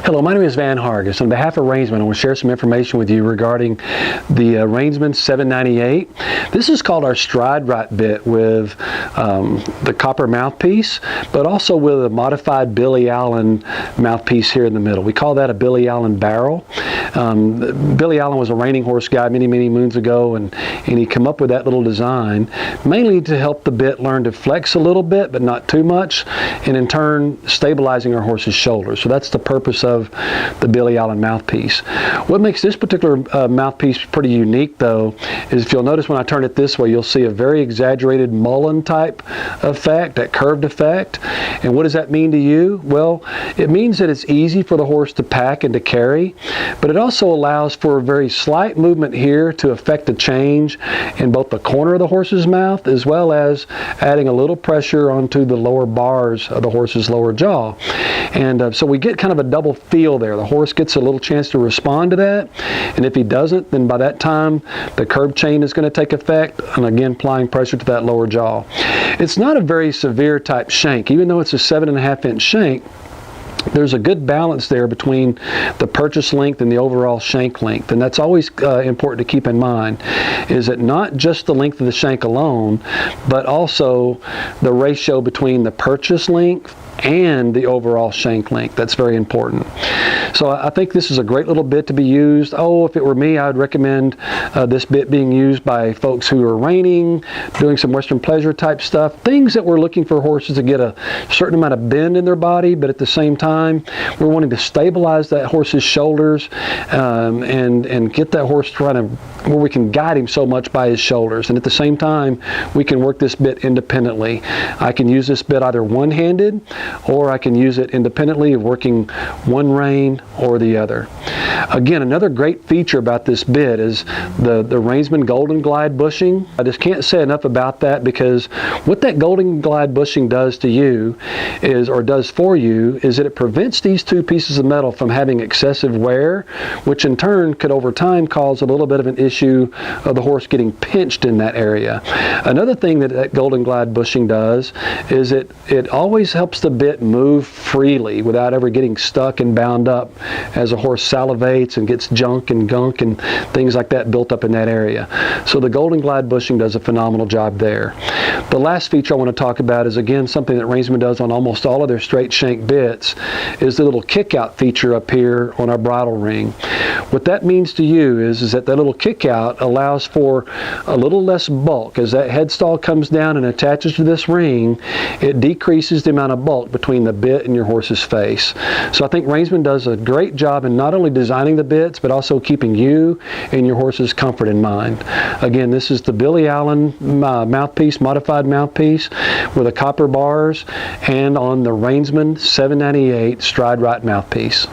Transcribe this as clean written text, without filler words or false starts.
Hello, my name is Van Hargis. On behalf of Reinsman, I want to share some information with you regarding the Reinsman 798. This is called our stride right bit with the copper mouthpiece, but also with a modified Billy Allen mouthpiece here in the middle. We call that a Billy Allen barrel. Billy Allen was a reining horse guy many moons ago, and he came up with that little design mainly to help the bit learn to flex a little bit, but not too much, and in turn stabilizing our horse's shoulders. So that's the purpose of the Billy Allen mouthpiece. What makes this particular mouthpiece pretty unique, though, is if you'll notice when I turn it this way, you'll see a very exaggerated mullen type effect, that curved effect. And what does that mean to you? Well, it means that it's easy for the horse to pack and to carry, but it also allows for a very slight movement here to affect a change in both the corner of the horse's mouth as well as adding a little pressure onto the lower bars of the horse's lower jaw. And so we get kind of a double feel there. The horse gets a little chance to respond to that, and if he doesn't, then by that time the curb chain is going to take effect, and again applying pressure to that lower jaw. It's not a very severe type shank. Even though it's a 7.5 inch shank, there's a good balance there between the purchase length and the overall shank length, and that's always important to keep in mind, is that not just the length of the shank alone, but also the ratio between the purchase length and the overall shank length. That's very important. So I think this is a great little bit to be used. Oh, if it were me, I would recommend this bit being used by folks who are reining, doing some Western pleasure type stuff, things that we're looking for horses to get a certain amount of bend in their body, but at the same time, we're wanting to stabilize that horse's shoulders and get that horse trying to, where we can guide him so much by his shoulders. And at the same time, we can work this bit independently. I can use this bit either one-handed, or I can use it independently of working one rein or the other. Again, another great feature about this bit is the Reinsman Golden Glide bushing. I just can't say enough about that, because what that Golden Glide bushing does to you is, or does for you, is that it prevents these two pieces of metal from having excessive wear, which in turn could over time cause a little bit of an issue of the horse getting pinched in that area. Another thing that that Golden Glide bushing does is it always helps the bit move freely without ever getting stuck and bound up as a horse salivates and gets junk and gunk and things like that built up in that area. So the Golden Glide bushing does a phenomenal job there. The last feature I want to talk about is, again, something that Reinsman does on almost all of their straight shank bits, is the little kick out feature up here on our bridle ring. What that means to you is that little kick out allows for a little less bulk. As that headstall comes down and attaches to this ring, it decreases the amount of bulk between the bit and your horse's face. So I think Reinsman does a great job in not only designing the bits, but also keeping you and your horse's comfort in mind. Again, this is the Billy Allen mouthpiece, modified mouthpiece with the copper bars, and on the Reinsman 798 stride right mouthpiece.